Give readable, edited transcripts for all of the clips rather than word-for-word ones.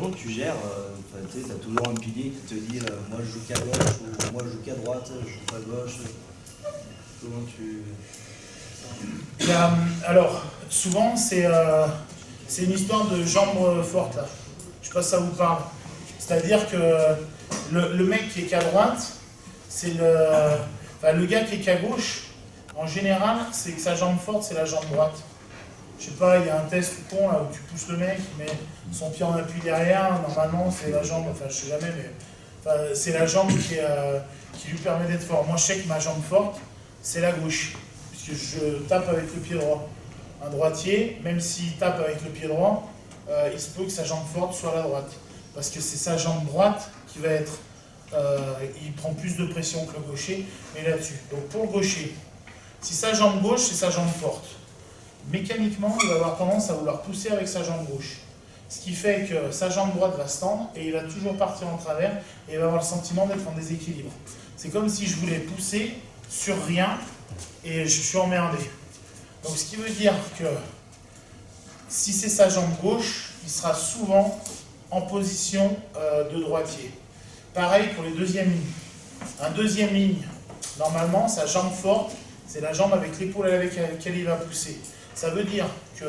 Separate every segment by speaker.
Speaker 1: comment tu gères, tu as toujours un pilier qui te dit moi je joue qu'à gauche, ou moi je joue qu'à droite, je joue pas à gauche. Comment tu...
Speaker 2: Alors, souvent c'est une histoire de jambes fortes là. Je sais pas si ça vous parle. C'est-à-dire que le mec qui est qu'à droite, c'est le gars qui est qu'à gauche, en général, c'est que sa jambe forte, c'est la jambe droite. Je sais pas, il y a un test tout con là où tu pousses le mec, il met son pied en appui derrière, normalement c'est la jambe, enfin je sais jamais, mais c'est la jambe qui lui permet d'être fort. Moi je sais que ma jambe forte, c'est la gauche, puisque je tape avec le pied droit. Un droitier, même s'il tape avec le pied droit, il se peut que sa jambe forte soit la droite. Parce que c'est sa jambe droite qui va être, il prend plus de pression que le gaucher, mais là-dessus. Donc pour le gaucher, si sa jambe gauche, c'est sa jambe forte, mécaniquement, il va avoir tendance à vouloir pousser avec sa jambe gauche. Ce qui fait que sa jambe droite va se tendre et il va toujours partir en travers et il va avoir le sentiment d'être en déséquilibre. C'est comme si je voulais pousser sur rien et je suis emmerdé. Donc ce qui veut dire que si c'est sa jambe gauche, il sera souvent en position de droitier. Pareil pour les deuxièmes lignes. Un deuxième ligne, normalement, sa jambe forte, c'est la jambe avec l'épaule avec laquelle il va pousser. Ça veut dire que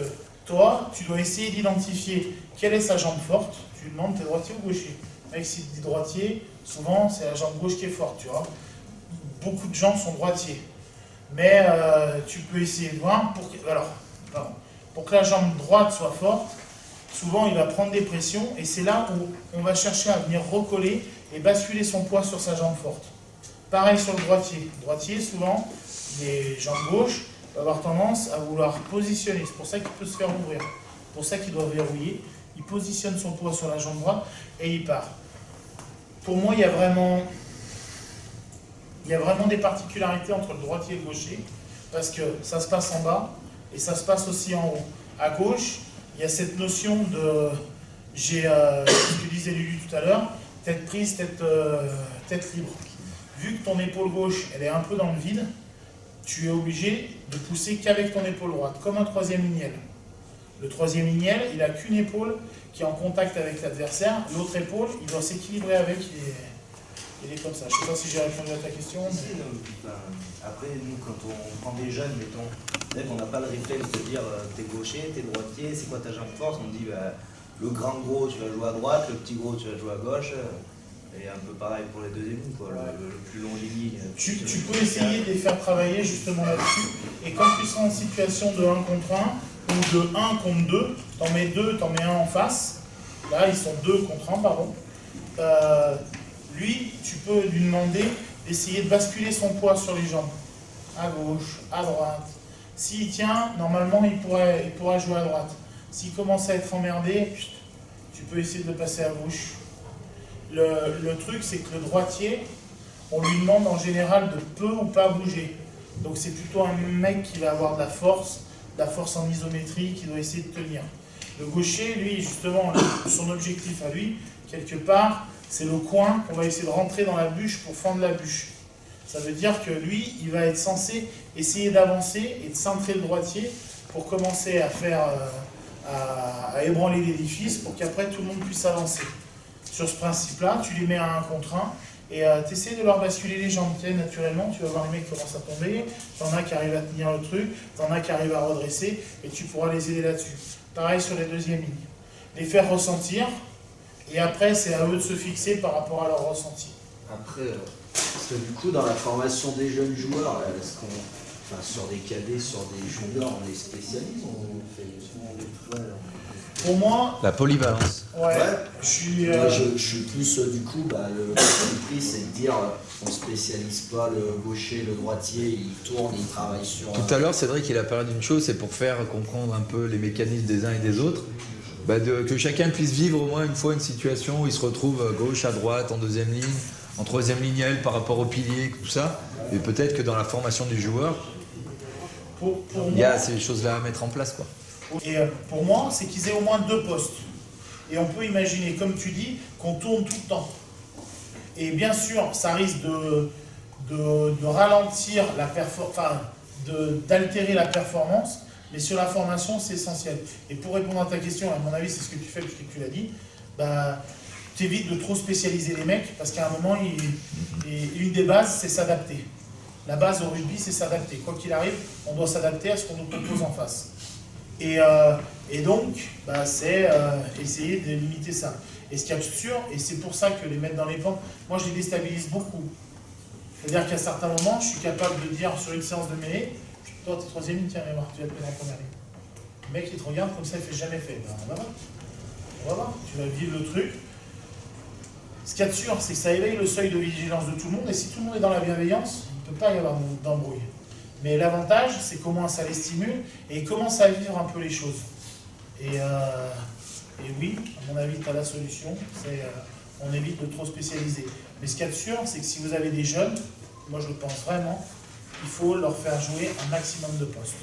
Speaker 2: toi, tu dois essayer d'identifier quelle est sa jambe forte. Tu lui demandes, t'es droitier ou gaucher? Le mec, s'il dit droitier, souvent, c'est la jambe gauche qui est forte, tu vois. Beaucoup de gens sont droitiers. Mais tu peux essayer de voir, pour que la jambe droite soit forte, souvent, il va prendre des pressions et c'est là où on va chercher à venir recoller et basculer son poids sur sa jambe forte. Pareil sur le droitier. Le droitier, souvent, les jambes gauches, va avoir tendance à vouloir positionner. C'est pour ça qu'il peut se faire ouvrir. C'est pour ça qu'il doit verrouiller. Il positionne son poids sur la jambe droite et il part. Pour moi, il y a vraiment des particularités entre le droitier et le gaucher parce que ça se passe en bas et ça se passe aussi en haut. À gauche, il y a cette notion de, ce que disait Lulu tout à l'heure, tête prise, tête libre. Vu que ton épaule gauche, elle est un peu dans le vide, tu es obligé de pousser qu'avec ton épaule droite, comme un troisième lignel. Le troisième lignel, il n'a qu'une épaule qui est en contact avec l'adversaire, l'autre épaule, il doit s'équilibrer avec, il est comme ça. Je ne sais pas si j'ai répondu à ta question. Mais...
Speaker 1: Après, nous, quand on prend des jeunes, mettons, dès qu'on n'a pas le réflexe de dire t'es gaucher, t'es droitier, c'est quoi ta jambe forte, on dit le grand gros, tu vas jouer à droite, le petit gros, tu vas jouer à gauche. Et un peu pareil pour les deuxièmes lignes, quoi. Le plus long ligne.
Speaker 2: Tu peux essayer de les faire travailler justement là-dessus. Et quand tu seras en situation de 1 contre 1 ou de 1 contre 2, t'en mets 2, t'en mets un en face. Là, ils sont 2 contre 1, pardon. Lui, tu peux lui demander d'essayer de basculer son poids sur les jambes. À gauche, à droite. S'il tient, normalement, il pourra jouer à droite. S'il commence à être emmerdé, tu peux essayer de le passer à gauche. Le truc, c'est que le droitier, on lui demande en général de peu ou pas bouger. Donc c'est plutôt un mec qui va avoir de la force en isométrie, qui doit essayer de tenir. Le gaucher, lui, justement, son objectif à lui, quelque part, c'est le coin qu'on va essayer de rentrer dans la bûche pour fendre la bûche. Ça veut dire que lui, il va être censé essayer d'avancer et de centrer le droitier pour commencer à faire, à ébranler l'édifice pour qu'après tout le monde puisse avancer. Sur ce principe-là, tu les mets à 1 contre 1 et tu essaies de leur basculer les jambes. Naturellement, tu vas voir les mecs qui commencent à tomber, tu en as qui arrivent à tenir le truc, tu en as qui arrivent à redresser et tu pourras les aider là-dessus. Pareil sur les deuxièmes lignes. Les faire ressentir et après, c'est à eux de se fixer par rapport à leur ressenti.
Speaker 3: Après, parce que du coup, dans la formation des jeunes joueurs, est-ce qu'on, enfin, sur des cadets, sur des juniors, on est spécialiste, on fait
Speaker 2: Pour moi,
Speaker 4: la polyvalence.
Speaker 2: Ouais,
Speaker 3: Moi, je suis plus du coup, le prix, c'est de dire on ne spécialise pas le gaucher, le droitier, il tourne, il travaille sur...
Speaker 4: Tout à l'heure, c'est vrai qu'il a parlé d'une chose, c'est pour faire comprendre un peu les mécanismes des uns et des autres, que chacun puisse vivre au moins une fois une situation où il se retrouve gauche à droite, en deuxième ligne, en troisième lignel par rapport au pilier, tout ça. Et peut-être que dans la formation du joueur, il y a ces choses-là à mettre en place, quoi.
Speaker 2: Et pour moi, c'est qu'ils aient au moins 2 postes. Et on peut imaginer, comme tu dis, qu'on tourne tout le temps. Et bien sûr, ça risque de ralentir la performance, enfin, d'altérer la performance, mais sur la formation, c'est essentiel. Et pour répondre à ta question, à mon avis, c'est ce que tu fais, puisque tu l'as dit, bah, tu évites de trop spécialiser les mecs, parce qu'à un moment, une des bases, c'est s'adapter. La base au rugby, c'est s'adapter. Quoi qu'il arrive, on doit s'adapter à ce qu'on nous propose en face. Et donc, bah, c'est essayer de limiter ça. Et ce qu'il y a de sûr, et c'est pour ça que les mettre dans les pentes, moi je les déstabilise beaucoup. C'est-à-dire qu'à certains moments, je suis capable de dire sur une séance de mêlée, toi t'es troisième ligne, tiens, viens voir, tu vas te mettre en première ligne. Le mec il te regarde comme ça, il fait jamais fait. Ben, on va voir. On va voir, tu vas vivre le truc. Ce qu'il y a de sûr, c'est que ça éveille le seuil de vigilance de tout le monde, et si tout le monde est dans la bienveillance, il ne peut pas y avoir d'embrouille. Mais l'avantage, c'est comment ça les stimule, et ils commencent à vivre un peu les choses. Et oui, à mon avis, tu as la solution, c'est on évite de trop spécialiser. Mais ce qu'il y a de sûr, c'est que si vous avez des jeunes, moi je pense vraiment, il faut leur faire jouer un maximum de postes.